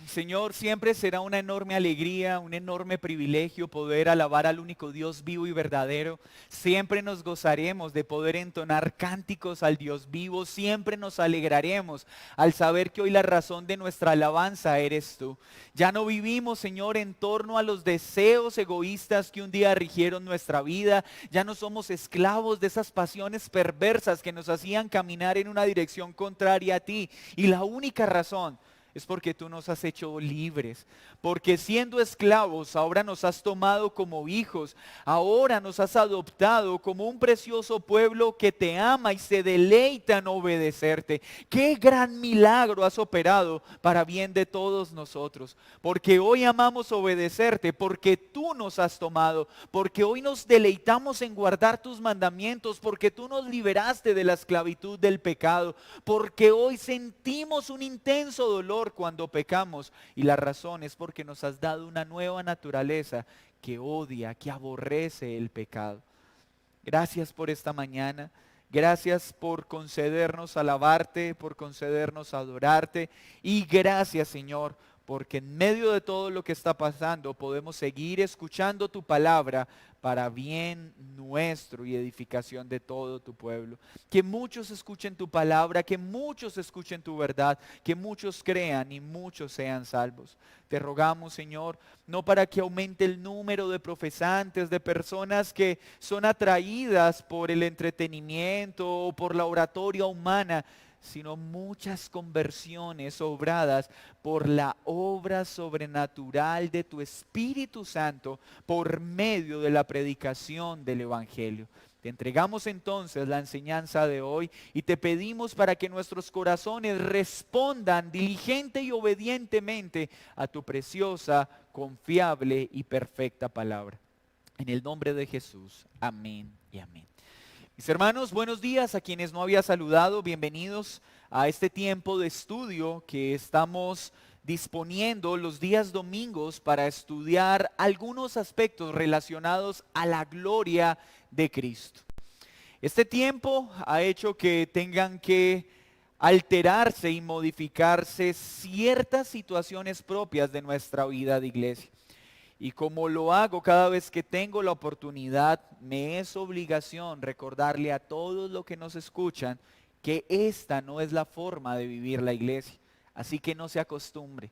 Señor, siempre será una enorme alegría, un enorme privilegio poder alabar al único Dios vivo y verdadero. Siempre nos gozaremos de poder entonar cánticos al Dios vivo. Siempre nos alegraremos al saber que hoy la razón de nuestra alabanza eres tú. Ya no vivimos, Señor, en torno a los deseos egoístas que un día rigieron nuestra vida. Ya no somos esclavos de esas pasiones perversas que nos hacían caminar en una dirección contraria a ti. Y la única razón es porque tú nos has hecho libres, porque siendo esclavos ahora nos has tomado como hijos, ahora nos has adoptado como un precioso pueblo que te ama y se deleita en obedecerte. Qué gran milagro has operado para bien de todos nosotros, porque hoy amamos obedecerte, porque tú nos has tomado, porque hoy nos deleitamos en guardar tus mandamientos, porque tú nos liberaste de la esclavitud del pecado, porque hoy sentimos un intenso dolor cuando pecamos, y la razón es porque nos has dado una nueva naturaleza que odia, que aborrece el pecado. Gracias por esta mañana. Gracias por concedernos alabarte, por concedernos adorarte. Y gracias, Señor, porque en medio de todo lo que está pasando podemos seguir escuchando tu palabra para bien nuestro y edificación de todo tu pueblo. Que muchos escuchen tu palabra, que muchos escuchen tu verdad, que muchos crean y muchos sean salvos. Te rogamos, Señor, no para que aumente el número de profesantes, de personas que son atraídas por el entretenimiento o por la oratoria humana, sino muchas conversiones obradas por la obra sobrenatural de tu Espíritu Santo por medio de la predicación del Evangelio. Te entregamos entonces la enseñanza de hoy y te pedimos para que nuestros corazones respondan diligente y obedientemente a tu preciosa, confiable y perfecta palabra. En el nombre de Jesús, amén y amén. Mis hermanos, buenos días a quienes no había saludado, bienvenidos a este tiempo de estudio que estamos disponiendo los días domingos para estudiar algunos aspectos relacionados a la gloria de Cristo. Este tiempo ha hecho que tengan que alterarse y modificarse ciertas situaciones propias de nuestra vida de iglesia. Y como lo hago cada vez que tengo la oportunidad, me es obligación recordarle a todos los que nos escuchan que esta no es la forma de vivir la iglesia. Así que no se acostumbre.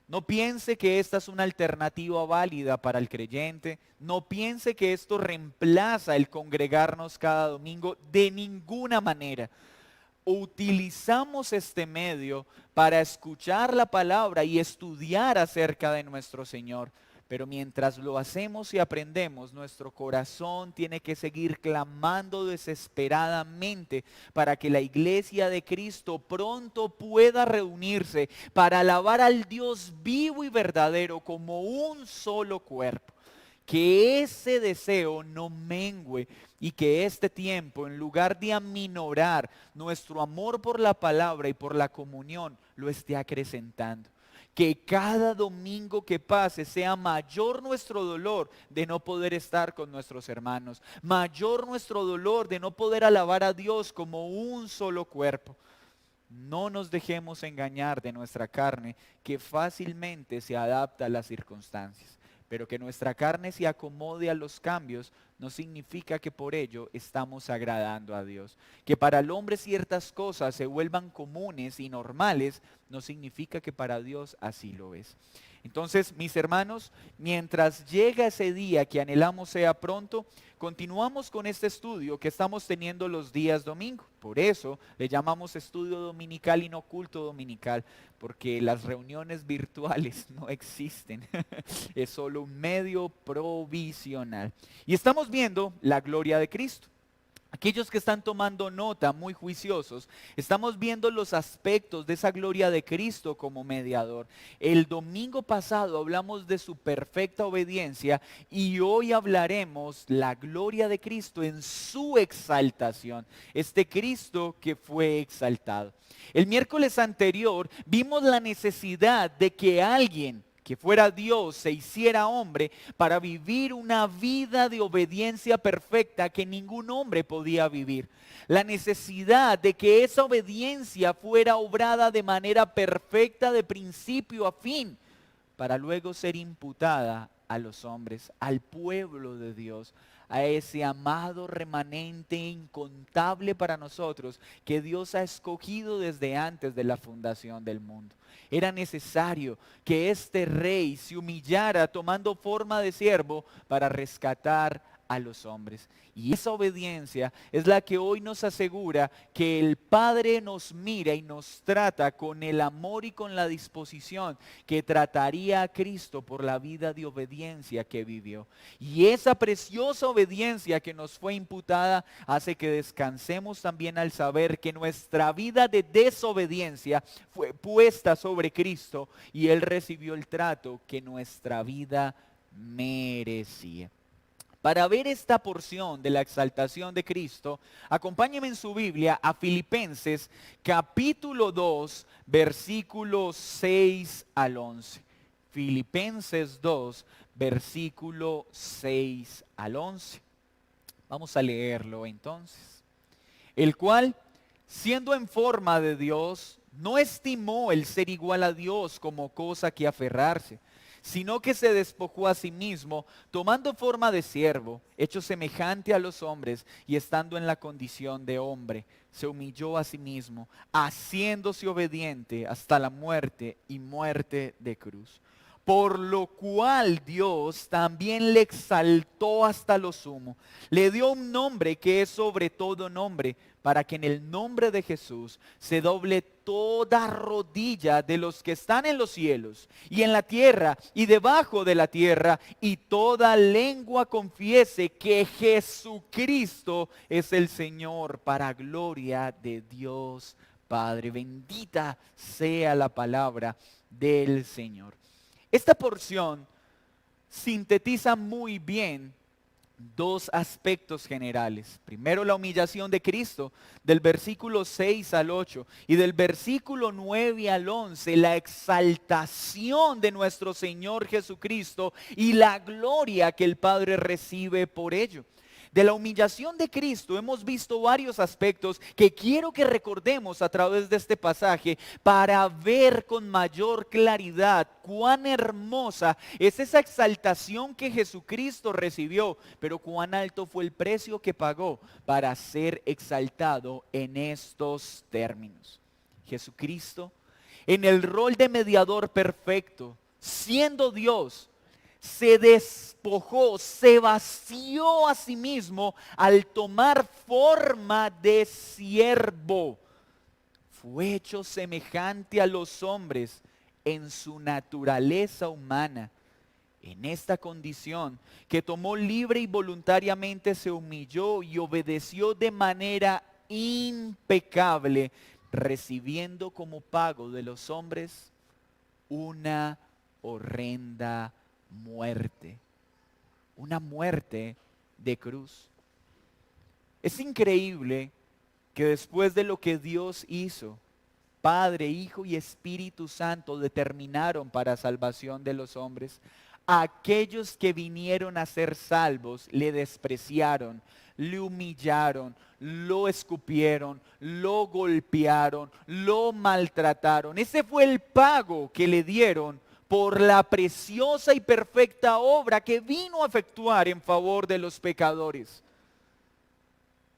No piense que esta es una alternativa válida para el creyente. No piense que esto reemplaza el congregarnos cada domingo de ninguna manera. Utilizamos este medio para escuchar la palabra y estudiar acerca de nuestro Señor. Pero mientras lo hacemos y aprendemos, nuestro corazón tiene que seguir clamando desesperadamente para que la iglesia de Cristo pronto pueda reunirse para alabar al Dios vivo y verdadero como un solo cuerpo. Que ese deseo no mengüe y que este tiempo, en lugar de aminorar nuestro amor por la palabra y por la comunión, lo esté acrecentando. Que cada domingo que pase sea mayor nuestro dolor de no poder estar con nuestros hermanos, mayor nuestro dolor de no poder alabar a Dios como un solo cuerpo. No nos dejemos engañar de nuestra carne, que fácilmente se adapta a las circunstancias. Pero que nuestra carne se acomode a los cambios no significa que por ello estamos agradando a Dios. Que para el hombre ciertas cosas se vuelvan comunes y normales no significa que para Dios así lo es. Entonces, mis hermanos, mientras llega ese día que anhelamos sea pronto, continuamos con este estudio que estamos teniendo los días domingo. Por eso le llamamos estudio dominical y no culto dominical, porque las reuniones virtuales no existen. Es solo un medio provisional. Y estamos viendo la gloria de Cristo. Aquellos que están tomando nota, muy juiciosos, estamos viendo los aspectos de esa gloria de Cristo como mediador. El domingo pasado hablamos de su perfecta obediencia y hoy hablaremos la gloria de Cristo en su exaltación. Este Cristo que fue exaltado. El miércoles anterior vimos la necesidad de que alguien que fuera Dios, se hiciera hombre para vivir una vida de obediencia perfecta que ningún hombre podía vivir. La necesidad de que esa obediencia fuera obrada de manera perfecta de principio a fin, para luego ser imputada a los hombres, al pueblo de Dios, a ese amado remanente incontable para nosotros que Dios ha escogido desde antes de la fundación del mundo. Era necesario que este rey se humillara tomando forma de siervo para rescatar a los hombres. Y esa obediencia es la que hoy nos asegura que el Padre nos mira y nos trata con el amor y con la disposición que trataría a Cristo por la vida de obediencia que vivió. Y esa preciosa obediencia que nos fue imputada hace que descansemos también al saber que nuestra vida de desobediencia fue puesta sobre Cristo y Él recibió el trato que nuestra vida merecía. Para ver esta porción de la exaltación de Cristo, acompáñenme en su Biblia a Filipenses capítulo 2, versículos 6 al 11. Filipenses 2, versículo 6 al 11. Vamos a leerlo entonces. El cual, siendo en forma de Dios, no estimó el ser igual a Dios como cosa que aferrarse, sino que se despojó a sí mismo, tomando forma de siervo, hecho semejante a los hombres, y estando en la condición de hombre, se humilló a sí mismo, haciéndose obediente hasta la muerte y muerte de cruz. Por lo cual Dios también le exaltó hasta lo sumo, le dio un nombre que es sobre todo nombre, para que en el nombre de Jesús se doble toda rodilla de los que están en los cielos y en la tierra y debajo de la tierra, y toda lengua confiese que Jesucristo es el Señor, para gloria de Dios Padre. Bendita sea la palabra del Señor. Esta porción sintetiza muy bien dos aspectos generales. Primero, la humillación de Cristo, del versículo 6 al 8, y del versículo 9 al 11, la exaltación de nuestro Señor Jesucristo y la gloria que el Padre recibe por ello. De la humillación de Cristo hemos visto varios aspectos que quiero que recordemos a través de este pasaje para ver con mayor claridad cuán hermosa es esa exaltación que Jesucristo recibió, pero cuán alto fue el precio que pagó para ser exaltado en estos términos. Jesucristo, en el rol de mediador perfecto, siendo Dios, se despojó, se vació a sí mismo al tomar forma de siervo. Fue hecho semejante a los hombres en su naturaleza humana. En esta condición que tomó libre y voluntariamente se humilló y obedeció de manera impecable, recibiendo como pago de los hombres una horrenda muerte, una muerte de cruz. Es increíble que después de lo que Dios hizo, Padre, Hijo y Espíritu Santo determinaron para salvación de los hombres, aquellos que vinieron a ser salvos le despreciaron, le humillaron, lo escupieron, lo golpearon, lo maltrataron. Ese fue el pago que le dieron por la preciosa y perfecta obra que vino a efectuar en favor de los pecadores.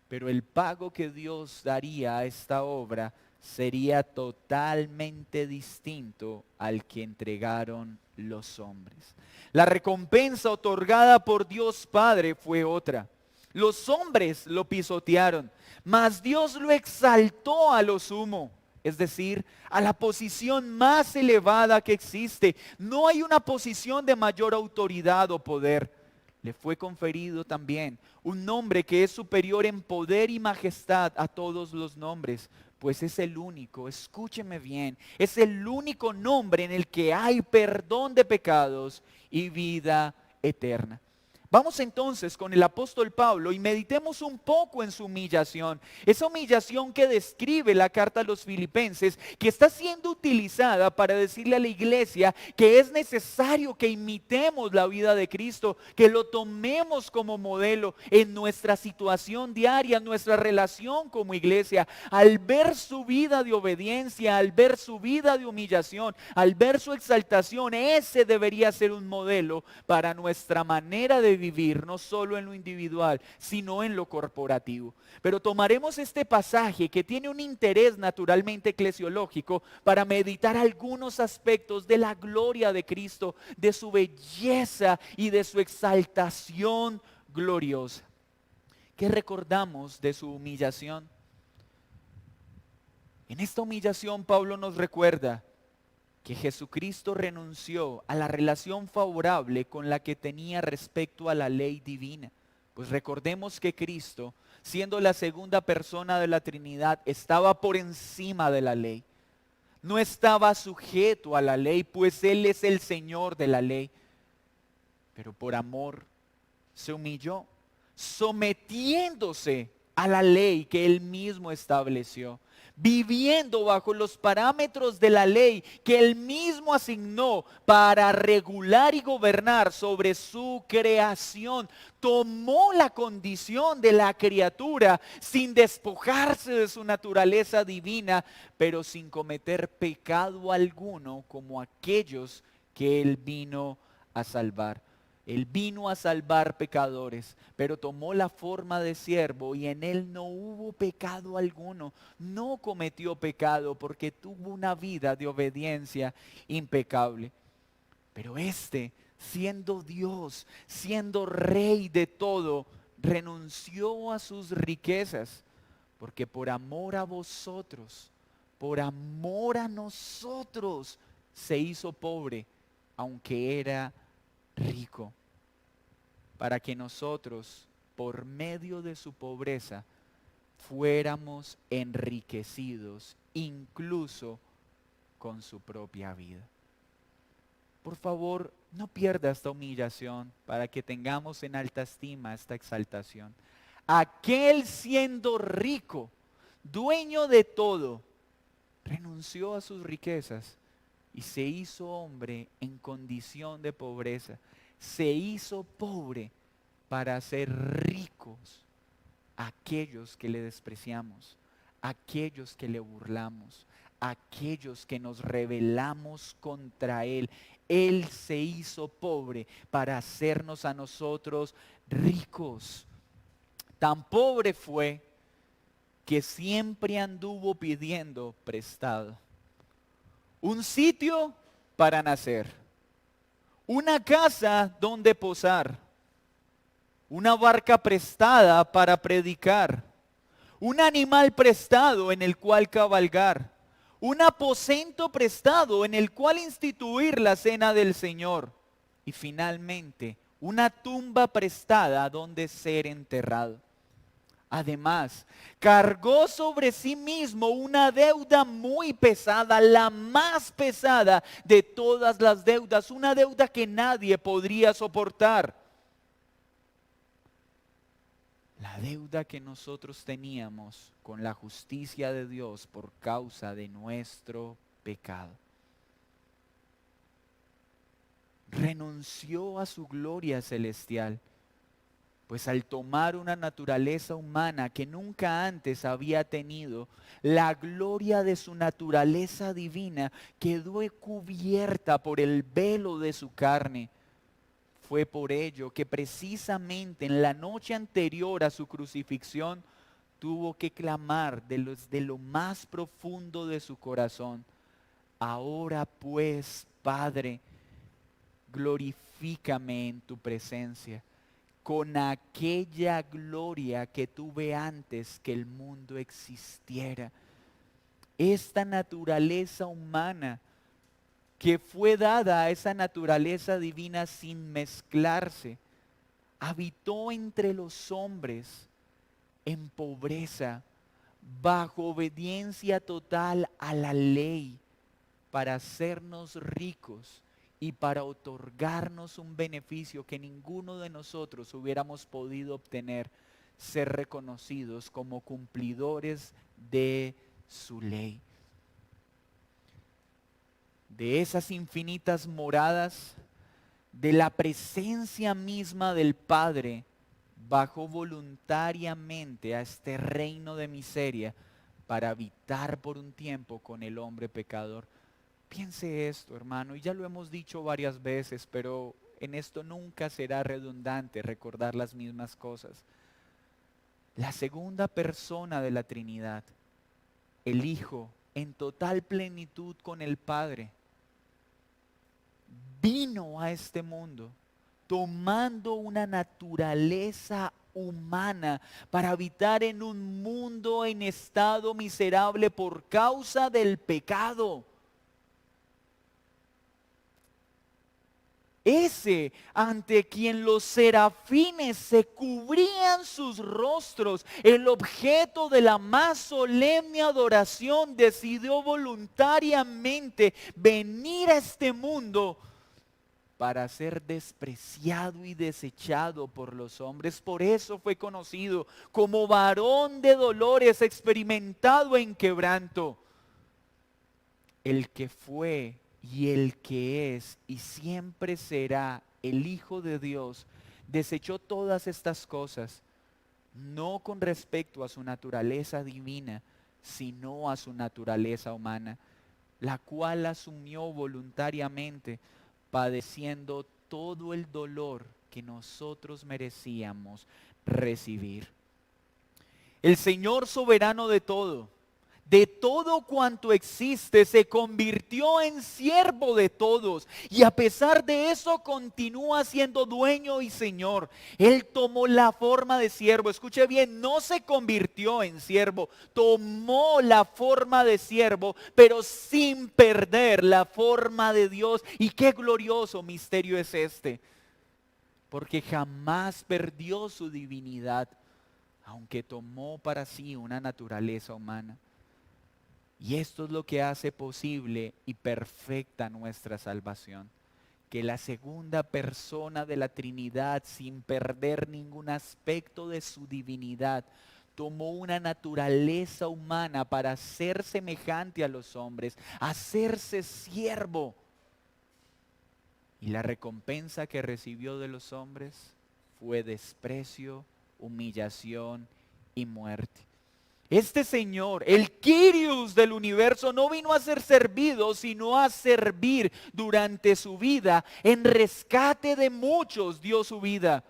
Pero el pago que Dios daría a esta obra sería totalmente distinto al que entregaron los hombres. La recompensa otorgada por Dios Padre fue otra. Los hombres lo pisotearon, mas Dios lo exaltó a lo sumo. Es decir, a la posición más elevada que existe. No hay una posición de mayor autoridad o poder. Le fue conferido también un nombre que es superior en poder y majestad a todos los nombres, pues es el único, escúcheme bien, es el único nombre en el que hay perdón de pecados y vida eterna. Vamos entonces con el apóstol Pablo y meditemos un poco en su humillación. Esa humillación que describe la carta a los Filipenses, que está siendo utilizada para decirle a la iglesia que es necesario que imitemos la vida de Cristo, que lo tomemos como modelo en nuestra situación diaria, en nuestra relación como iglesia. Al ver su vida de obediencia, al ver su vida de humillación, al ver su exaltación, ese debería ser un modelo para nuestra manera de vivir, no solo en lo individual, sino en lo corporativo. Pero tomaremos este pasaje que tiene un interés naturalmente eclesiológico para meditar algunos aspectos de la gloria de Cristo, de su belleza y de su exaltación gloriosa. ¿Qué recordamos de su humillación? En esta humillación Pablo nos recuerda que Jesucristo renunció a la relación favorable con la que tenía respecto a la ley divina. Pues recordemos que Cristo, siendo la segunda persona de la Trinidad, estaba por encima de la ley. No estaba sujeto a la ley, pues Él es el Señor de la ley. Pero por amor se humilló, sometiéndose a la ley que Él mismo estableció, viviendo bajo los parámetros de la ley que Él mismo asignó para regular y gobernar sobre su creación. Tomó la condición de la criatura sin despojarse de su naturaleza divina, pero sin cometer pecado alguno como aquellos que Él vino a salvar. Él vino a salvar pecadores, pero tomó la forma de siervo y en Él no hubo pecado alguno. No cometió pecado porque tuvo una vida de obediencia impecable. Pero siendo Dios, siendo Rey de todo, renunció a sus riquezas, porque por amor a vosotros, por amor a nosotros, se hizo pobre, aunque era rico, para que nosotros, por medio de su pobreza, fuéramos enriquecidos, incluso con su propia vida. Por favor, no pierda esta humillación para que tengamos en alta estima esta exaltación. Aquel siendo rico, dueño de todo, renunció a sus riquezas y se hizo hombre en condición de pobreza. Se hizo pobre para hacer ricos a aquellos que le despreciamos, a aquellos que le burlamos, a aquellos que nos rebelamos contra Él. Él se hizo pobre para hacernos a nosotros ricos. Tan pobre fue que siempre anduvo pidiendo prestado. Un sitio para nacer, una casa donde posar, una barca prestada para predicar, un animal prestado en el cual cabalgar, un aposento prestado en el cual instituir la cena del Señor y finalmente una tumba prestada donde ser enterrado. Además, cargó sobre sí mismo una deuda muy pesada, la más pesada de todas las deudas, una deuda que nadie podría soportar. La deuda que nosotros teníamos con la justicia de Dios por causa de nuestro pecado. Renunció a su gloria celestial. Pues al tomar una naturaleza humana que nunca antes había tenido, la gloria de su naturaleza divina quedó cubierta por el velo de su carne. Fue por ello que precisamente en la noche anterior a su crucifixión tuvo que clamar desde lo más profundo de su corazón: ahora pues, Padre, glorifícame en tu presencia con aquella gloria que tuve antes que el mundo existiera. Esta naturaleza humana que fue dada a esa naturaleza divina sin mezclarse, habitó entre los hombres en pobreza, bajo obediencia total a la ley, para hacernos ricos y para otorgarnos un beneficio que ninguno de nosotros hubiéramos podido obtener, ser reconocidos como cumplidores de su ley. De esas infinitas moradas, de la presencia misma del Padre, bajó voluntariamente a este reino de miseria para habitar por un tiempo con el hombre pecador. Piense esto, hermano, y ya lo hemos dicho varias veces, pero en esto nunca será redundante recordar las mismas cosas. La segunda persona de la Trinidad, el Hijo, en total plenitud con el Padre, vino a este mundo tomando una naturaleza humana para habitar en un mundo en estado miserable por causa del pecado. Ese ante quien los serafines se cubrían sus rostros, el objeto de la más solemne adoración, decidió voluntariamente venir a este mundo para ser despreciado y desechado por los hombres. Por eso fue conocido como varón de dolores, experimentado en quebranto. El que fue y el que es y siempre será el Hijo de Dios, desechó todas estas cosas, no con respecto a su naturaleza divina, sino a su naturaleza humana, la cual asumió voluntariamente, padeciendo todo el dolor que nosotros merecíamos recibir. El Señor soberano de todo cuanto existe, se convirtió en siervo de todos y a pesar de eso continúa siendo dueño y Señor. Él tomó la forma de siervo, escuche bien, no se convirtió en siervo, tomó la forma de siervo, pero sin perder la forma de Dios. Y qué glorioso misterio es este, porque jamás perdió su divinidad, aunque tomó para sí una naturaleza humana. Y esto es lo que hace posible y perfecta nuestra salvación. Que la segunda persona de la Trinidad, sin perder ningún aspecto de su divinidad, tomó una naturaleza humana para ser semejante a los hombres, hacerse siervo. Y la recompensa que recibió de los hombres fue desprecio, humillación y muerte. Este Señor, el Kyrios del universo, no vino a ser servido, sino a servir durante su vida. En rescate de muchos dio su vida.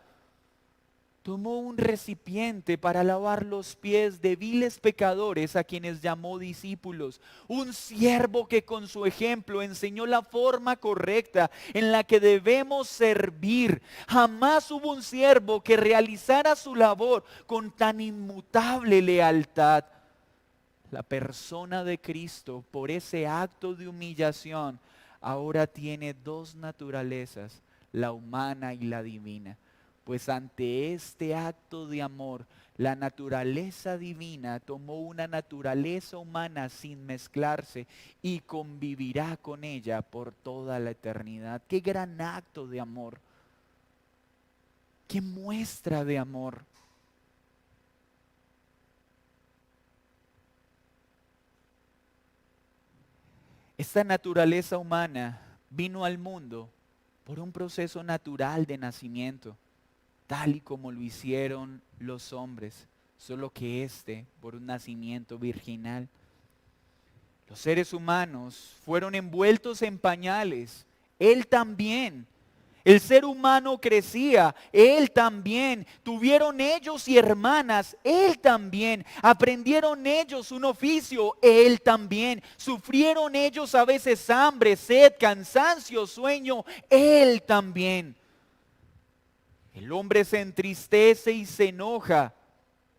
Tomó un recipiente para lavar los pies de viles pecadores a quienes llamó discípulos. Un siervo que con su ejemplo enseñó la forma correcta en la que debemos servir. Jamás hubo un siervo que realizara su labor con tan inmutable lealtad. La persona de Cristo, por ese acto de humillación, ahora tiene dos naturalezas, la humana y la divina. Pues ante este acto de amor, la naturaleza divina tomó una naturaleza humana sin mezclarse y convivirá con ella por toda la eternidad. ¡Qué gran acto de amor! ¡Qué muestra de amor! Esta naturaleza humana vino al mundo por un proceso natural de nacimiento, tal y como lo hicieron los hombres, solo que por un nacimiento virginal. Los seres humanos fueron envueltos en pañales, Él también. El ser humano crecía, Él también. Tuvieron ellos y hermanas, Él también. Aprendieron ellos un oficio, Él también. Sufrieron ellos a veces hambre, sed, cansancio, sueño, Él también. El hombre se entristece y se enoja,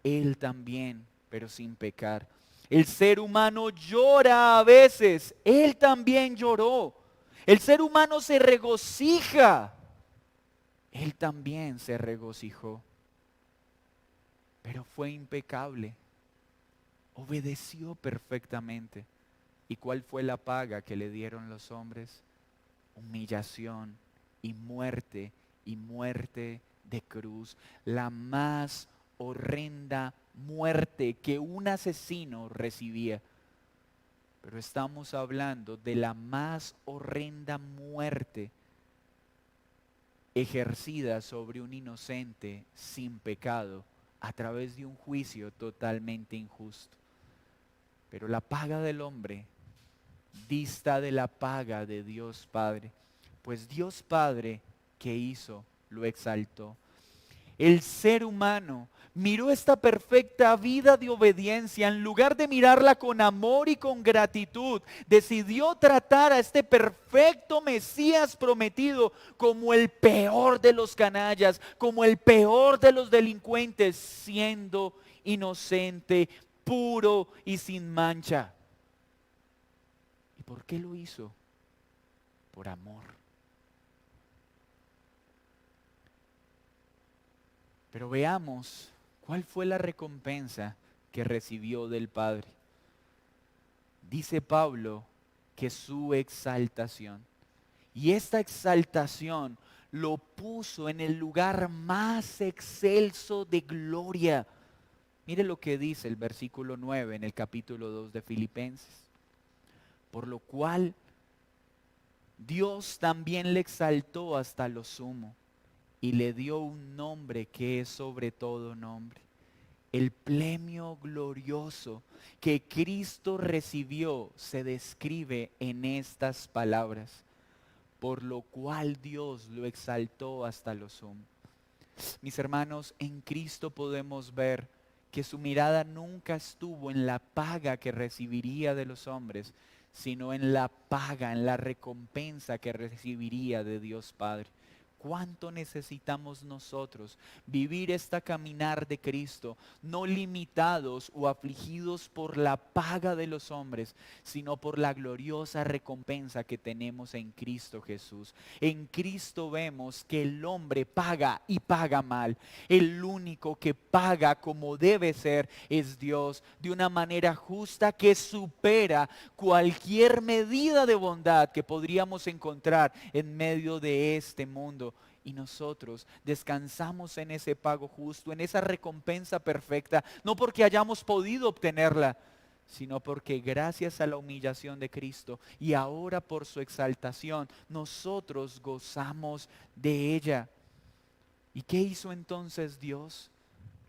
Él también, pero sin pecar. El ser humano llora a veces, Él también lloró. El ser humano se regocija, Él también se regocijó. Pero fue impecable, obedeció perfectamente. ¿Y cuál fue la paga que le dieron los hombres? humillación y muerte de cruz, la más horrenda muerte que un asesino recibía. Pero estamos hablando de la más horrenda muerte ejercida sobre un inocente sin pecado a través de un juicio totalmente injusto. Pero la paga del hombre dista de la paga de Dios Padre, pues Dios Padre, ¿qué hizo? Lo exaltó. El ser humano miró esta perfecta vida de obediencia, en lugar de mirarla con amor y con gratitud, decidió tratar a este perfecto Mesías prometido como el peor de los canallas, como el peor de los delincuentes, siendo inocente, puro y sin mancha. ¿Y por qué lo hizo? Por amor. Pero veamos cuál fue la recompensa que recibió del Padre. Dice Pablo que su exaltación. Y esta exaltación lo puso en el lugar más excelso de gloria. Mire lo que dice el versículo 9 en el capítulo 2 de Filipenses. Por lo cual Dios también le exaltó hasta lo sumo y le dio un nombre que es sobre todo nombre. El premio glorioso que Cristo recibió se describe en estas palabras. Por lo cual Dios lo exaltó hasta lo sumo. Mis hermanos, en Cristo podemos ver que su mirada nunca estuvo en la paga que recibiría de los hombres, sino en la paga, en la recompensa que recibiría de Dios Padre. ¿Cuánto necesitamos nosotros vivir esta caminar de Cristo, no limitados o afligidos por la paga de los hombres, sino por la gloriosa recompensa que tenemos en Cristo Jesús? En Cristo vemos que el hombre paga y paga mal. El único que paga como debe ser es Dios, de una manera justa que supera cualquier medida de bondad que podríamos encontrar en medio de este mundo. Y nosotros descansamos en ese pago justo, en esa recompensa perfecta, no porque hayamos podido obtenerla, sino porque gracias a la humillación de Cristo y ahora por su exaltación, nosotros gozamos de ella. ¿Y qué hizo entonces Dios?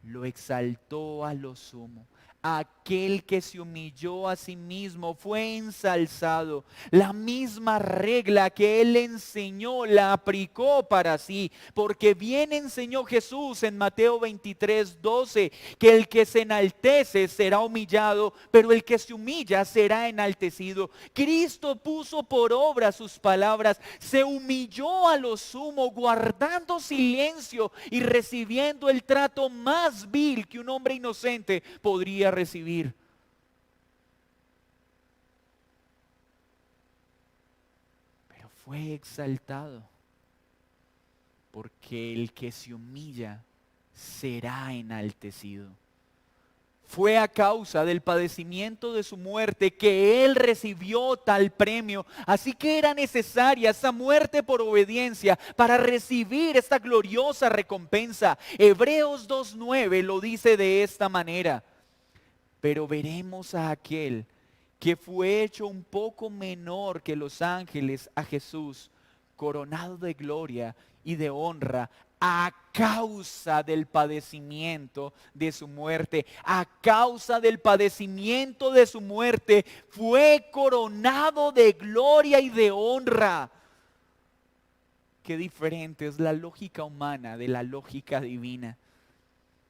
Lo exaltó a lo sumo. Aquel que se humilló a sí mismo fue ensalzado. La misma regla que Él enseñó la aplicó para sí. Porque bien enseñó Jesús en Mateo 23:12, que el que se enaltece será humillado, pero el que se humilla será enaltecido. Cristo puso por obra sus palabras, se humilló a lo sumo, guardando silencio y recibiendo el trato más vil que un hombre inocente podría recibir. Pero fue exaltado porque el que se humilla será enaltecido. Fue a causa del padecimiento de su muerte que Él recibió tal premio. Así que era necesaria esa muerte por obediencia para recibir esta gloriosa recompensa. Hebreos 2:9 lo dice de esta manera. Pero veremos a aquel que fue hecho un poco menor que los ángeles, a Jesús, coronado de gloria y de honra a causa del padecimiento de su muerte. A causa del padecimiento de su muerte fue coronado de gloria y de honra. Qué diferente es la lógica humana de la lógica divina.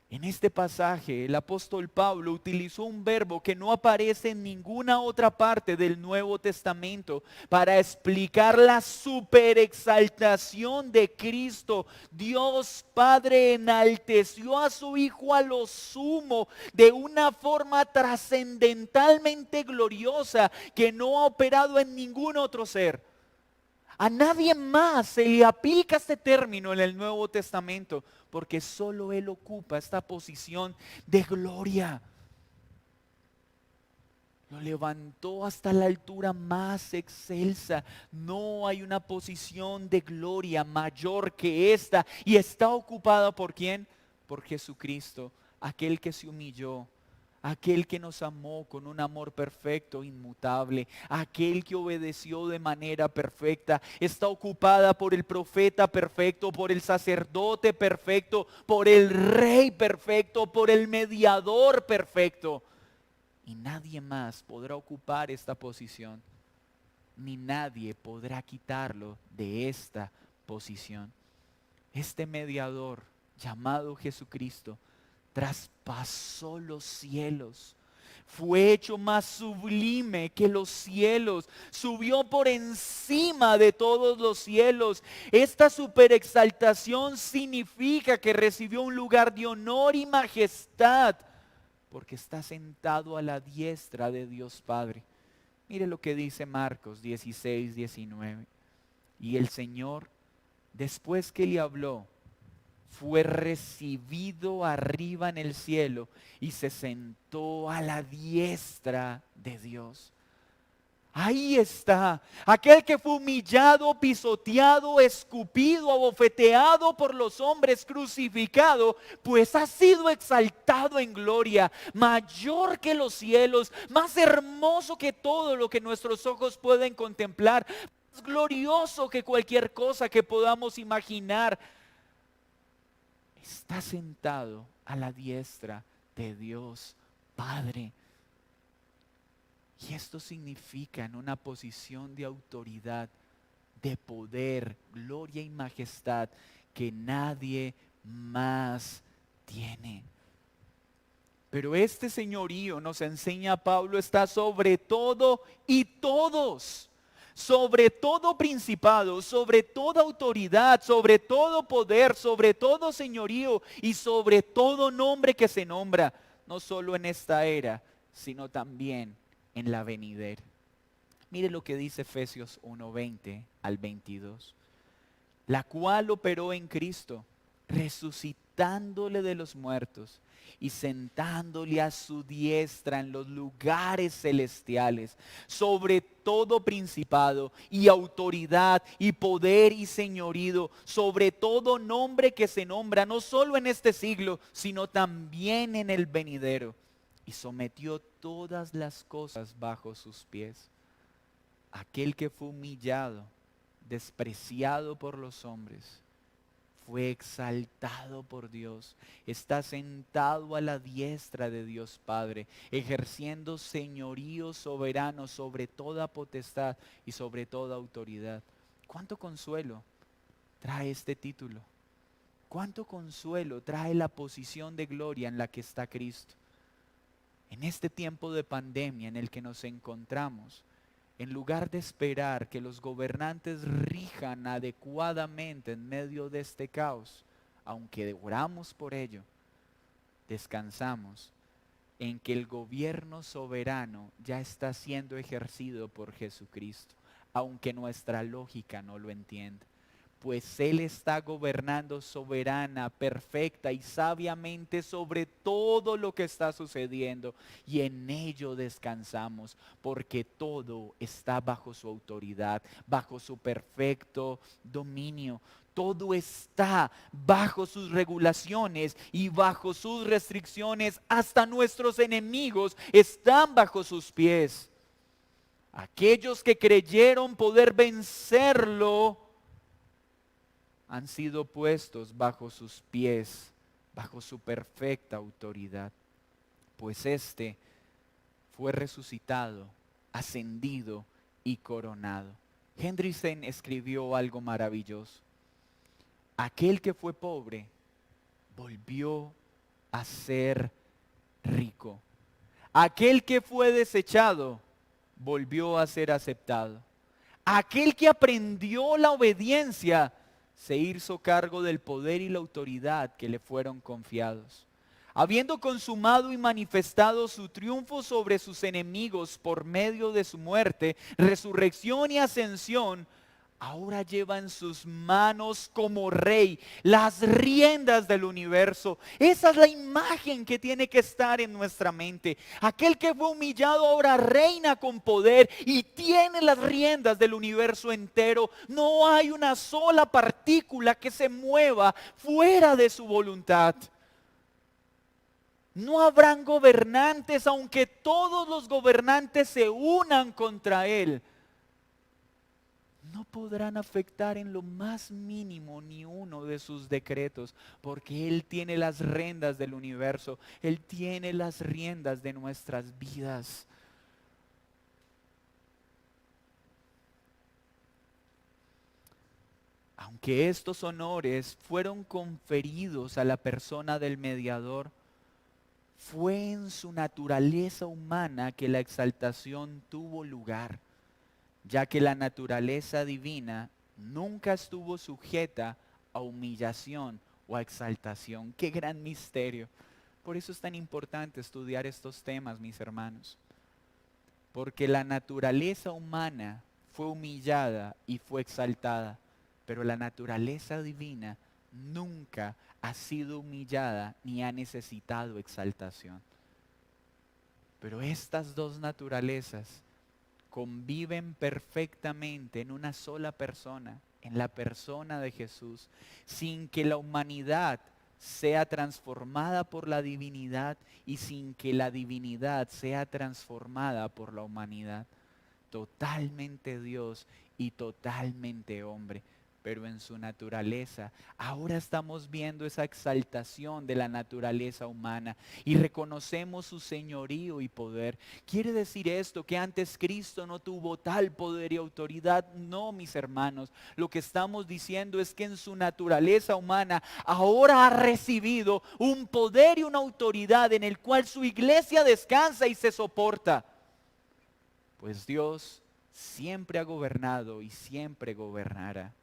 En este pasaje el apóstol Pablo utilizó un verbo que no aparece en ninguna otra parte del Nuevo Testamento para explicar la superexaltación de Cristo. Dios Padre enalteció a su Hijo a lo sumo de una forma trascendentalmente gloriosa que no ha operado en ningún otro ser. A nadie más se le aplica este término en el Nuevo Testamento, porque solo Él ocupa esta posición de gloria. Lo levantó hasta la altura más excelsa. No hay una posición de gloria mayor que esta. Y está ocupada ¿por quién? Por Jesucristo, aquel que se humilló, aquel que nos amó con un amor perfecto, inmutable, aquel que obedeció de manera perfecta. Está ocupada por el profeta perfecto, por el sacerdote perfecto, por el rey perfecto, por el mediador perfecto. Y nadie más podrá ocupar esta posición, ni nadie podrá quitarlo de esta posición. Este mediador llamado Jesucristo traspasó los cielos, fue hecho más sublime que los cielos, subió por encima de todos los cielos. Esta superexaltación significa que recibió un lugar de honor y majestad, porque está sentado a la diestra de Dios Padre. Mire lo que dice Marcos 16, 19. Y el Señor, después que le habló, fue recibido arriba en el cielo y se sentó a la diestra de Dios. Ahí está, aquel que fue humillado, pisoteado, escupido, abofeteado por los hombres, crucificado, pues ha sido exaltado en gloria, mayor que los cielos, más hermoso que todo lo que nuestros ojos pueden contemplar, más glorioso que cualquier cosa que podamos imaginar. Está sentado a la diestra de Dios Padre. Y esto significa en una posición de autoridad, de poder, gloria y majestad que nadie más tiene. Pero este señorío, nos enseña Pablo, está sobre todo y todos. Sobre todo principado, sobre toda autoridad, sobre todo poder, sobre todo señorío y sobre todo nombre que se nombra, no solo en esta era, sino también en la venidera. Mire lo que dice Efesios 1:20 al 22. La cual operó en Cristo, resucitándole de los muertos y sentándole a su diestra en los lugares celestiales, sobre todo principado y autoridad y poder y señorío, sobre todo nombre que se nombra, no solo en este siglo, sino también en el venidero. Y sometió todas las cosas bajo sus pies. Aquel que fue humillado, despreciado por los hombres, fue exaltado por Dios, está sentado a la diestra de Dios Padre, ejerciendo señorío soberano sobre toda potestad y sobre toda autoridad. ¿Cuánto consuelo trae este título? ¿Cuánto consuelo trae la posición de gloria en la que está Cristo? En este tiempo de pandemia en el que nos encontramos, en lugar de esperar que los gobernantes rijan adecuadamente en medio de este caos, aunque oramos por ello, descansamos en que el gobierno soberano ya está siendo ejercido por Jesucristo, aunque nuestra lógica no lo entienda. Pues Él está gobernando soberana, perfecta y sabiamente sobre todo lo que está sucediendo. Y en ello descansamos, porque todo está bajo su autoridad, bajo su perfecto dominio. Todo está bajo sus regulaciones y bajo sus restricciones. Hasta nuestros enemigos están bajo sus pies. Aquellos que creyeron poder vencerlo han sido puestos bajo sus pies, bajo su perfecta autoridad. Pues éste fue resucitado, ascendido y coronado. Hendrickson escribió algo maravilloso. Aquel que fue pobre volvió a ser rico. Aquel que fue desechado volvió a ser aceptado. Aquel que aprendió la obediencia se hizo cargo del poder y la autoridad que le fueron confiados. Habiendo consumado y manifestado su triunfo sobre sus enemigos por medio de su muerte, resurrección y ascensión, ahora lleva en sus manos como rey las riendas del universo. Esa es la imagen que tiene que estar en nuestra mente. Aquel que fue humillado ahora reina con poder y tiene las riendas del universo entero. No hay una sola partícula que se mueva fuera de su voluntad. No habrán gobernantes, aunque todos los gobernantes se unan contra él. No podrán afectar en lo más mínimo ni uno de sus decretos, porque Él tiene las riendas del universo, Él tiene las riendas de nuestras vidas. Aunque estos honores fueron conferidos a la persona del mediador, fue en su naturaleza humana que la exaltación tuvo lugar, ya que la naturaleza divina nunca estuvo sujeta a humillación o a exaltación. ¡Qué gran misterio! Por eso es tan importante estudiar estos temas, mis hermanos. Porque la naturaleza humana fue humillada y fue exaltada, pero la naturaleza divina nunca ha sido humillada ni ha necesitado exaltación. Pero estas dos naturalezas conviven perfectamente en una sola persona, en la persona de Jesús, sin que la humanidad sea transformada por la divinidad y sin que la divinidad sea transformada por la humanidad. Totalmente Dios y totalmente hombre, pero en su naturaleza. Ahora estamos viendo esa exaltación de la naturaleza humana y reconocemos su señorío y poder. ¿Quiere decir esto que antes Cristo no tuvo tal poder y autoridad? No, mis hermanos. Lo que estamos diciendo es que en su naturaleza humana ahora ha recibido un poder y una autoridad en el cual su iglesia descansa y se soporta. Pues Dios siempre ha gobernado y siempre gobernará.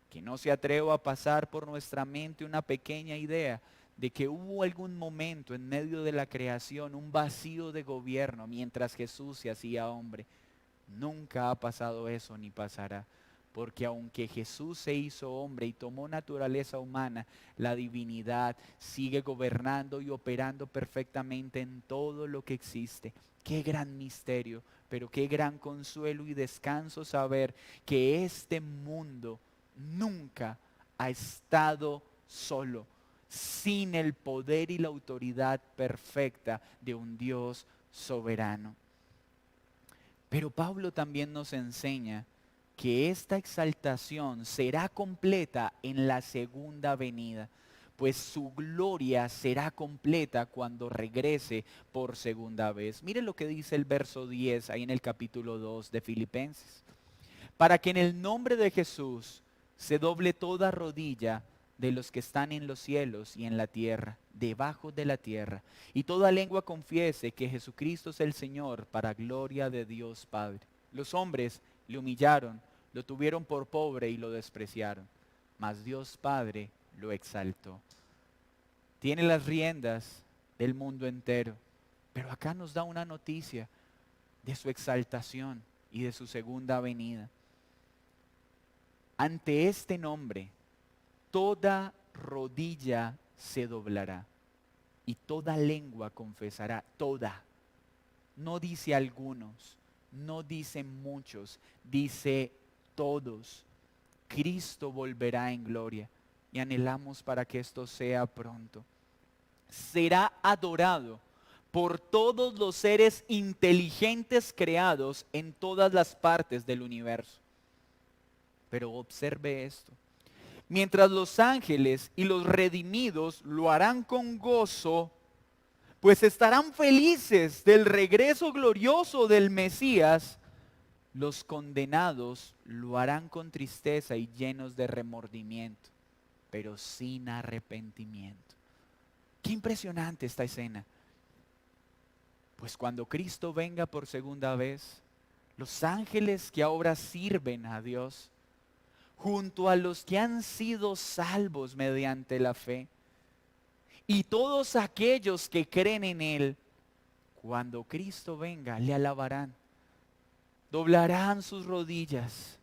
Que no se atreva a pasar por nuestra mente una pequeña idea de que hubo algún momento en medio de la creación un vacío de gobierno mientras Jesús se hacía hombre. Nunca ha pasado eso ni pasará. Porque aunque Jesús se hizo hombre y tomó naturaleza humana, la divinidad sigue gobernando y operando perfectamente en todo lo que existe. Qué gran misterio, pero qué gran consuelo y descanso saber que este mundo nunca ha estado solo, sin el poder y la autoridad perfecta de un Dios soberano. Pero Pablo también nos enseña que esta exaltación será completa en la segunda venida, pues su gloria será completa cuando regrese por segunda vez. Mire lo que dice el verso 10 ahí en el capítulo 2 de Filipenses. Para que en el nombre de Jesús se doble toda rodilla de los que están en los cielos y en la tierra, debajo de la tierra, y toda lengua confiese que Jesucristo es el Señor, para gloria de Dios Padre. Los hombres le humillaron, lo tuvieron por pobre y lo despreciaron, mas Dios Padre lo exaltó. Tiene las riendas del mundo entero, pero acá nos da una noticia de su exaltación y de su segunda venida. Ante este nombre, toda rodilla se doblará y toda lengua confesará, toda. No dice algunos, no dice muchos, dice todos. Cristo volverá en gloria y anhelamos para que esto sea pronto. Será adorado por todos los seres inteligentes creados en todas las partes del universo. Pero observe esto. Mientras los ángeles y los redimidos lo harán con gozo, pues estarán felices del regreso glorioso del Mesías, los condenados lo harán con tristeza y llenos de remordimiento, pero sin arrepentimiento. Qué impresionante esta escena. Pues cuando Cristo venga por segunda vez, los ángeles que ahora sirven a Dios, junto a los que han sido salvos mediante la fe, y todos aquellos que creen en Él, cuando Cristo venga, le alabarán, doblarán sus rodillas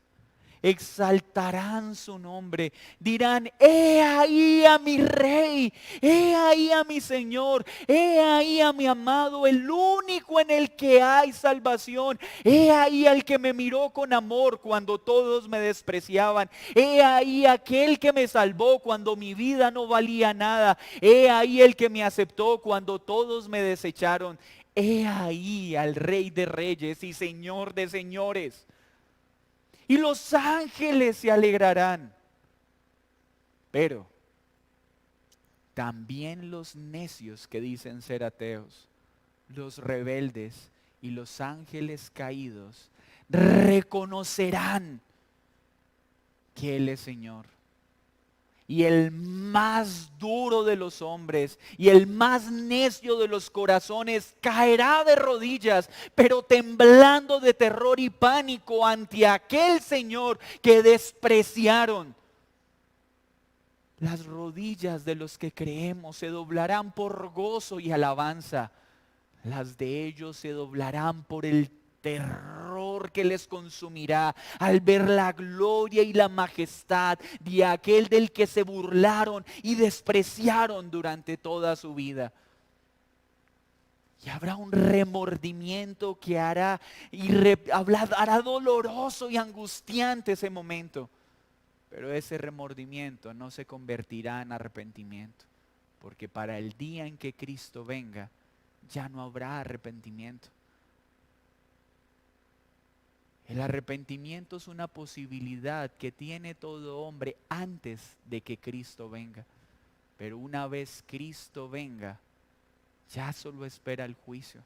exaltarán su nombre, dirán: he ahí a mi rey, he ahí a mi Señor, he ahí a mi amado, el único en el que hay salvación, he ahí al que me miró con amor cuando todos me despreciaban, he ahí aquel que me salvó cuando mi vida no valía nada, he ahí el que me aceptó cuando todos me desecharon, he ahí al Rey de Reyes y Señor de Señores. Y los ángeles se alegrarán. Pero también los necios que dicen ser ateos, los rebeldes y los ángeles caídos reconocerán que Él es Señor. Y el más duro de los hombres y el más necio de los corazones caerá de rodillas, pero temblando de terror y pánico ante aquel Señor que despreciaron. Las rodillas de los que creemos se doblarán por gozo y alabanza. Las de ellos se doblarán por el terror que les consumirá al ver la gloria y la majestad de aquel del que se burlaron y despreciaron durante toda su vida. Y habrá un remordimiento que hará doloroso y angustiante ese momento. Pero ese remordimiento no se convertirá en arrepentimiento, porque para el día en que Cristo venga, ya no habrá arrepentimiento. El arrepentimiento es una posibilidad que tiene todo hombre antes de que Cristo venga. Pero una vez Cristo venga, ya solo espera el juicio.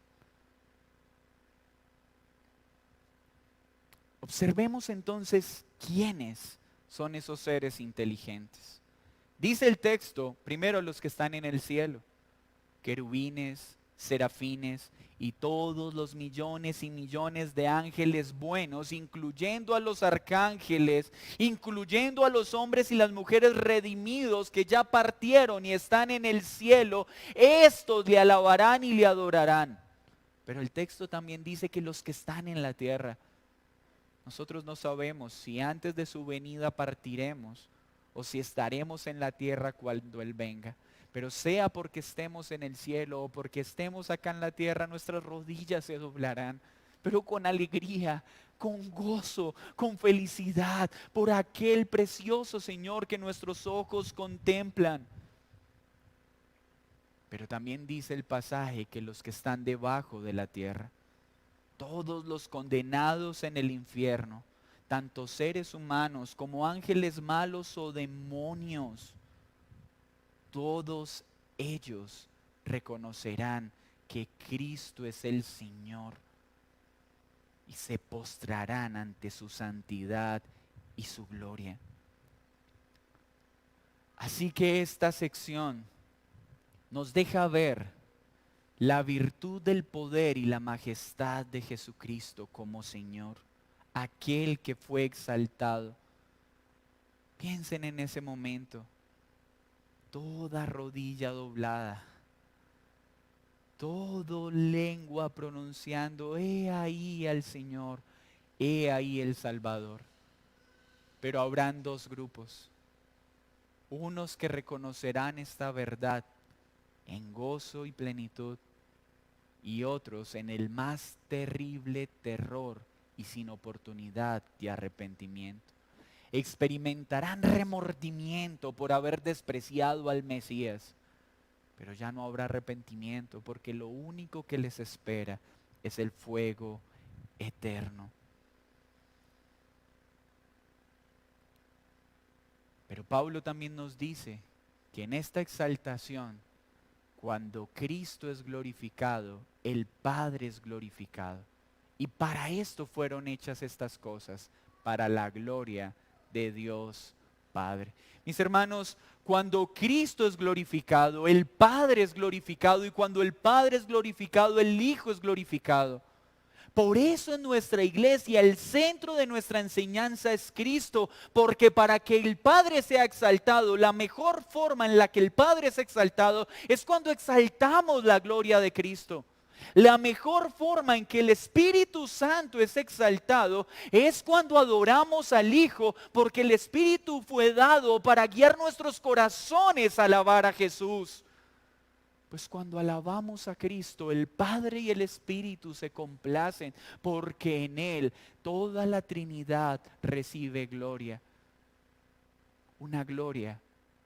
Observemos entonces quiénes son esos seres inteligentes. Dice el texto, primero los que están en el cielo, querubines, serafines y todos los millones y millones de ángeles buenos, incluyendo a los arcángeles, incluyendo a los hombres y las mujeres redimidos que ya partieron y están en el cielo, estos le alabarán y le adorarán. Pero el texto también dice que los que están en la tierra, nosotros no sabemos si antes de su venida partiremos o si estaremos en la tierra cuando Él venga. Pero sea porque estemos en el cielo o porque estemos acá en la tierra, nuestras rodillas se doblarán, pero con alegría, con gozo, con felicidad, por aquel precioso Señor que nuestros ojos contemplan. Pero también dice el pasaje que los que están debajo de la tierra, todos los condenados en el infierno, tanto seres humanos como ángeles malos o demonios, todos ellos reconocerán que Cristo es el Señor y se postrarán ante su santidad y su gloria. Así que esta sección nos deja ver la virtud del poder y la majestad de Jesucristo como Señor, aquel que fue exaltado. Piensen en ese momento. Toda rodilla doblada, todo lengua pronunciando: he ahí al Señor, he ahí el Salvador. Pero habrán dos grupos, unos que reconocerán esta verdad en gozo y plenitud, y otros en el más terrible terror y sin oportunidad de arrepentimiento. Experimentarán remordimiento por haber despreciado al Mesías, pero ya no habrá arrepentimiento, porque lo único que les espera es el fuego eterno. Pero Pablo también nos dice que en esta exaltación, cuando Cristo es glorificado, el Padre es glorificado. Y para esto fueron hechas estas cosas, para la gloria de Dios Padre. Mis hermanos, cuando Cristo es glorificado, el Padre es glorificado, y cuando el Padre es glorificado, el Hijo es glorificado. Por eso en nuestra iglesia el centro de nuestra enseñanza es Cristo, porque para que el Padre sea exaltado, la mejor forma en la que el Padre es exaltado es cuando exaltamos la gloria de Cristo. La mejor forma en que el Espíritu Santo es exaltado es cuando adoramos al Hijo, porque el Espíritu fue dado para guiar nuestros corazones a alabar a Jesús. Pues cuando alabamos a Cristo, el Padre y el Espíritu se complacen, porque en Él toda la Trinidad recibe gloria. Una gloria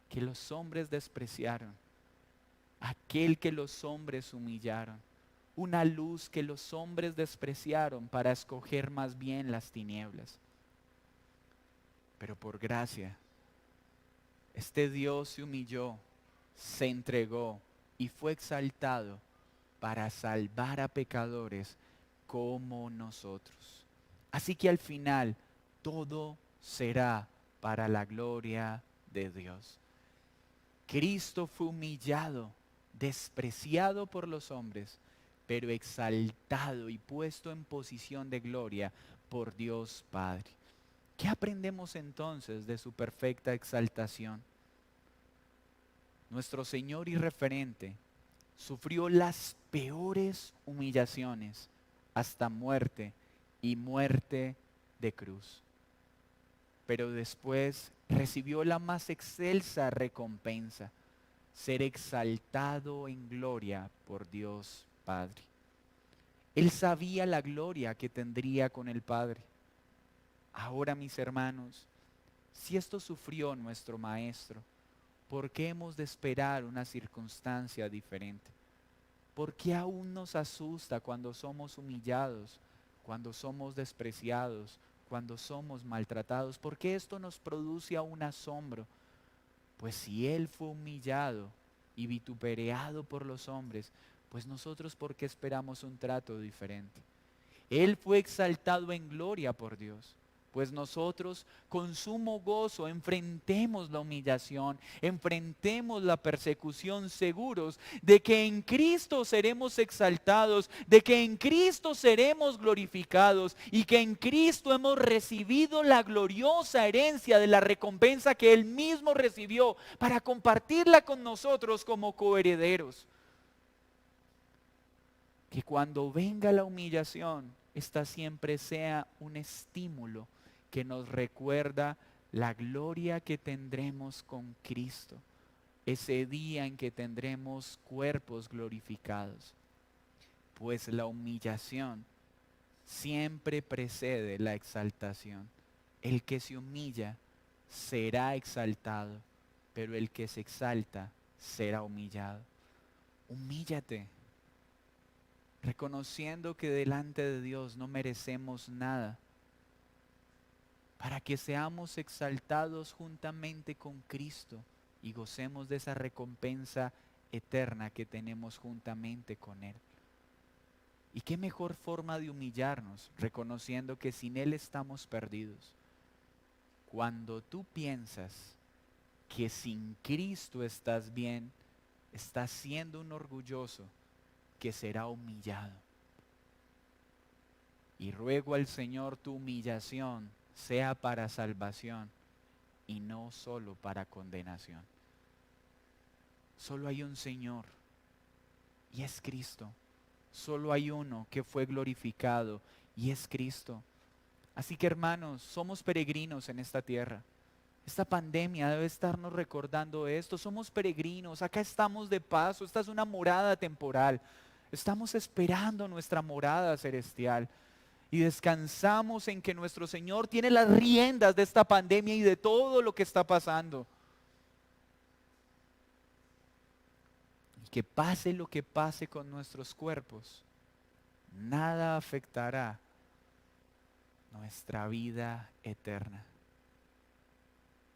que los hombres despreciaron, aquel que los hombres humillaron, una luz que los hombres despreciaron para escoger más bien las tinieblas. Pero por gracia, este Dios se humilló, se entregó y fue exaltado para salvar a pecadores como nosotros. Así que al final todo será para la gloria de Dios. Cristo fue humillado, despreciado por los hombres, pero exaltado y puesto en posición de gloria por Dios Padre. ¿Qué aprendemos entonces de su perfecta exaltación? Nuestro Señor y referente sufrió las peores humillaciones hasta muerte y muerte de cruz. Pero después recibió la más excelsa recompensa, ser exaltado en gloria por Dios Padre. Él sabía la gloria que tendría con el Padre. Ahora, mis hermanos, si esto sufrió nuestro Maestro, ¿por qué hemos de esperar una circunstancia diferente? ¿Por qué aún nos asusta cuando somos humillados, cuando somos despreciados, cuando somos maltratados? ¿Por qué esto nos produce aún asombro? Pues si Él fue humillado y vituperado por los hombres, pues nosotros ¿por qué esperamos un trato diferente? Él fue exaltado en gloria por Dios. Pues nosotros con sumo gozo enfrentemos la humillación, enfrentemos la persecución, seguros de que en Cristo seremos exaltados, de que en Cristo seremos glorificados y que en Cristo hemos recibido la gloriosa herencia de la recompensa que Él mismo recibió para compartirla con nosotros como coherederos. Que cuando venga la humillación, esta siempre sea un estímulo que nos recuerda la gloria que tendremos con Cristo, ese día en que tendremos cuerpos glorificados. Pues la humillación siempre precede la exaltación. El que se humilla será exaltado, pero el que se exalta será humillado. Humíllate, reconociendo que delante de Dios no merecemos nada, para que seamos exaltados juntamente con Cristo y gocemos de esa recompensa eterna que tenemos juntamente con Él. ¿Y qué mejor forma de humillarnos, reconociendo que sin Él estamos perdidos? Cuando tú piensas que sin Cristo estás bien, estás siendo un orgulloso que será humillado. Y ruego al Señor tu humillación sea para salvación y no solo para condenación. Solo hay un Señor y es Cristo. Solo hay uno que fue glorificado y es Cristo. Así que hermanos, somos peregrinos en esta tierra. Esta pandemia debe estarnos recordando esto. Somos peregrinos, acá estamos de paso, esta es una morada temporal. Estamos esperando nuestra morada celestial. Y descansamos en que nuestro Señor tiene las riendas de esta pandemia y de todo lo que está pasando. Y que pase lo que pase con nuestros cuerpos, nada afectará nuestra vida eterna.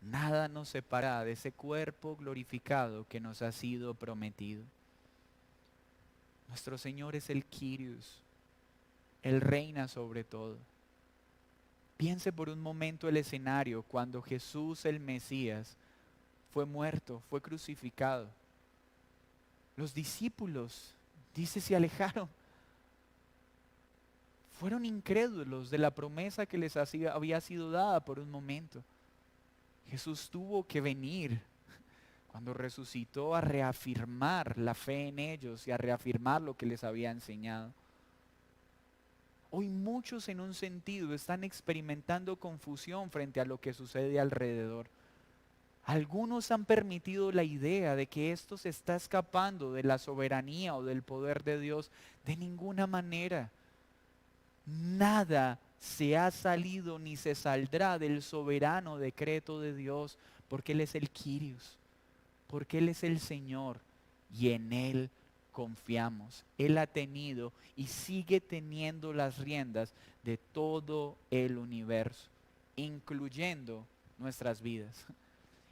Nada nos separará de ese cuerpo glorificado que nos ha sido prometido. Nuestro Señor es el Kyrios. Él reina sobre todo. Piense por un momento el escenario cuando Jesús el Mesías fue muerto, fue crucificado. Los discípulos, dice, se alejaron. Fueron incrédulos de la promesa que les había sido dada por un momento. Jesús tuvo que venir cuando resucitó, a reafirmar la fe en ellos y a reafirmar lo que les había enseñado. Hoy muchos en un sentido están experimentando confusión frente a lo que sucede alrededor. Algunos han permitido la idea de que esto se está escapando de la soberanía o del poder de Dios. De ninguna manera. Nada se ha salido ni se saldrá del soberano decreto de Dios, porque Él es el Kyrios, porque Él es el Señor y en Él confiamos. Él ha tenido y sigue teniendo las riendas de todo el universo, incluyendo nuestras vidas,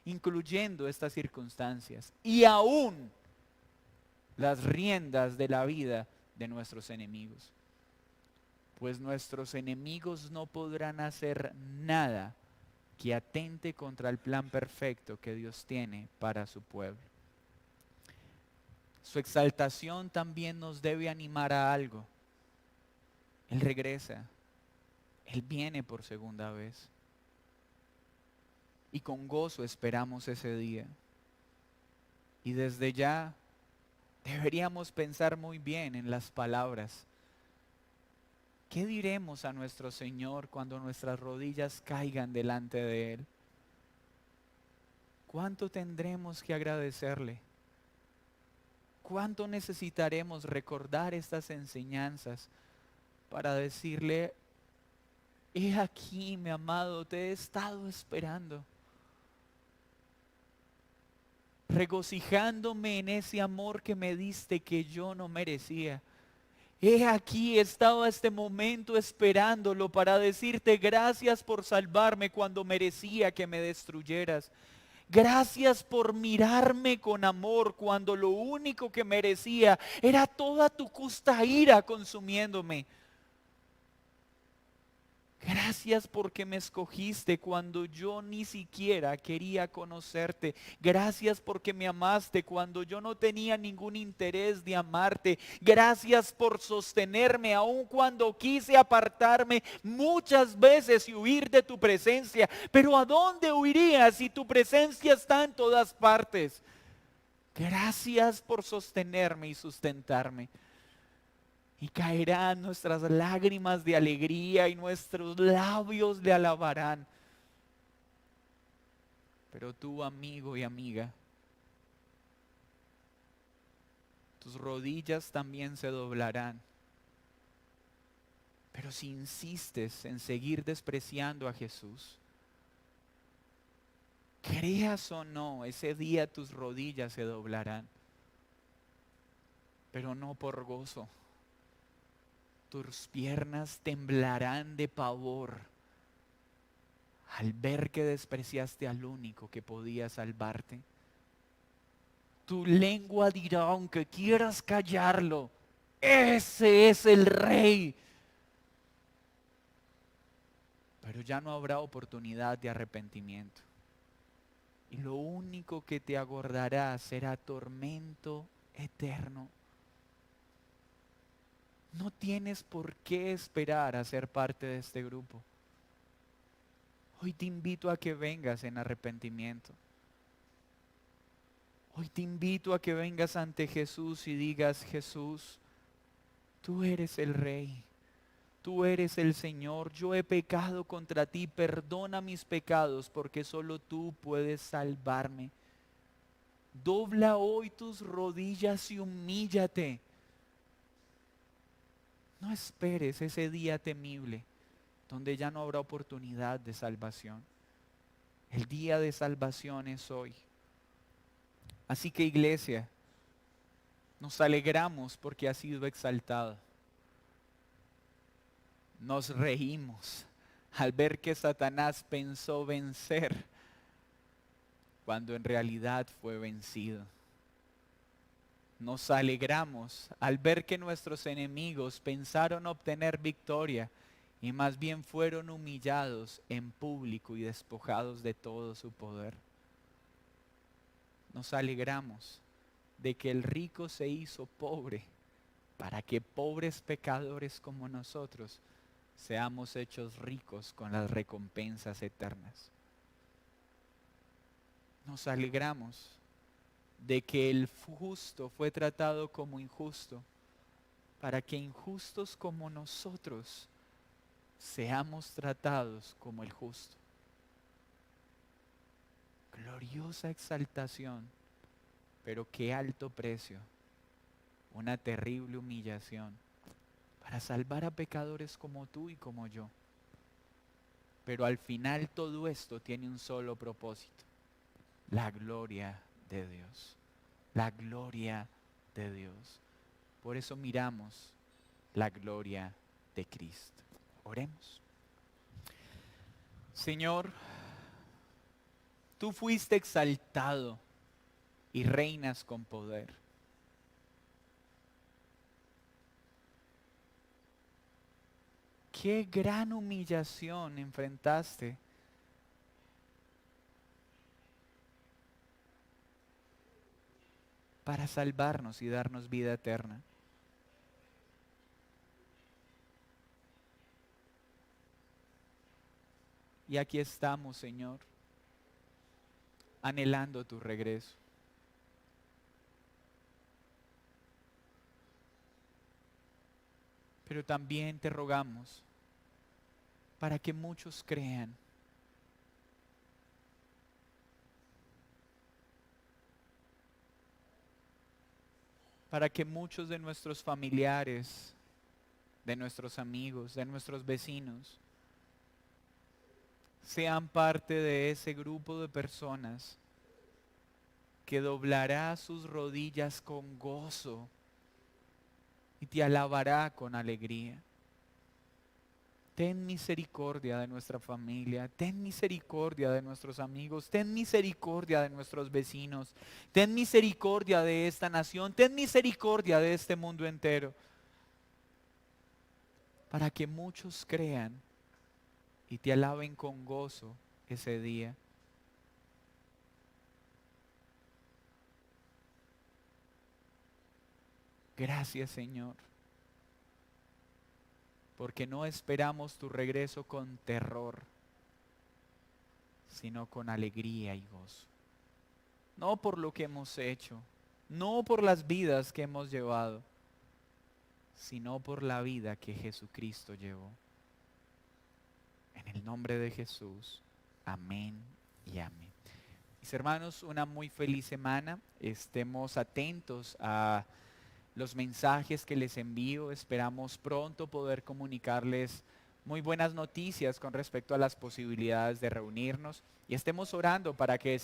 incluyendo estas circunstancias y aún las riendas de la vida de nuestros enemigos. Pues nuestros enemigos no podrán hacer nada que atente contra el plan perfecto que Dios tiene para su pueblo. Su exaltación también nos debe animar a algo. Él regresa. Él viene por segunda vez. Y con gozo esperamos ese día. Y desde ya deberíamos pensar muy bien en las palabras. ¿Qué diremos a nuestro Señor cuando nuestras rodillas caigan delante de Él? ¿Cuánto tendremos que agradecerle? ¿Cuánto necesitaremos recordar estas enseñanzas para decirle, he aquí, mi amado, te he estado esperando, regocijándome en ese amor que me diste que yo no merecía? He aquí, estaba este momento esperándolo para decirte gracias por salvarme cuando merecía que me destruyeras. Gracias por mirarme con amor cuando lo único que merecía era toda tu justa ira consumiéndome. Gracias porque me escogiste cuando yo ni siquiera quería conocerte. Gracias porque me amaste cuando yo no tenía ningún interés de amarte. Gracias por sostenerme aun cuando quise apartarme muchas veces y huir de tu presencia. Pero ¿a dónde huiría si tu presencia está en todas partes? Gracias por sostenerme y sustentarme. Y caerán nuestras lágrimas de alegría y nuestros labios le alabarán. Pero tú, amigo y amiga, tus rodillas también se doblarán. Pero si insistes en seguir despreciando a Jesús, creas o no, ese día tus rodillas se doblarán. Pero no por gozo. Tus piernas temblarán de pavor al ver que despreciaste al único que podía salvarte. Tu lengua dirá, aunque quieras callarlo, ese es el Rey. Pero ya no habrá oportunidad de arrepentimiento. Y lo único que te aguardará será tormento eterno. No tienes por qué esperar a ser parte de este grupo. Hoy te invito a que vengas en arrepentimiento. Hoy te invito a que vengas ante Jesús y digas, Jesús, tú eres el Rey, tú eres el Señor, yo he pecado contra ti, perdona mis pecados porque solo tú puedes salvarme. Dobla hoy tus rodillas y humíllate. No esperes ese día temible donde ya no habrá oportunidad de salvación. El día de salvación es hoy. Así que, iglesia, nos alegramos porque ha sido exaltado. Nos reímos al ver que Satanás pensó vencer cuando en realidad fue vencido. Nos alegramos al ver que nuestros enemigos pensaron obtener victoria y más bien fueron humillados en público y despojados de todo su poder. Nos alegramos de que el rico se hizo pobre para que pobres pecadores como nosotros seamos hechos ricos con las recompensas eternas. Nos alegramos de que el justo fue tratado como injusto, para que injustos como nosotros seamos tratados como el justo. Gloriosa exaltación, pero qué alto precio, una terrible humillación, para salvar a pecadores como tú y como yo. Pero al final todo esto tiene un solo propósito: la gloria de Dios. La gloria de Dios. Por eso miramos la gloria de Cristo. Oremos. Señor, tú fuiste exaltado y reinas con poder. Qué gran humillación enfrentaste para salvarnos y darnos vida eterna. Y aquí estamos, Señor, anhelando tu regreso. Pero también te rogamos para que muchos crean. Para que muchos de nuestros familiares, de nuestros amigos, de nuestros vecinos, sean parte de ese grupo de personas que doblará sus rodillas con gozo y te alabará con alegría. Ten misericordia de nuestra familia, ten misericordia de nuestros amigos, ten misericordia de nuestros vecinos, ten misericordia de esta nación, ten misericordia de este mundo entero, para que muchos crean y te alaben con gozo ese día. Gracias, Señor, porque no esperamos tu regreso con terror, sino con alegría y gozo. No por lo que hemos hecho, no por las vidas que hemos llevado, sino por la vida que Jesucristo llevó. En el nombre de Jesús, amén y amén. Mis hermanos, una muy feliz semana. Estemos atentos a los mensajes que les envío. Esperamos pronto poder comunicarles muy buenas noticias con respecto a las posibilidades de reunirnos. Y estemos orando para que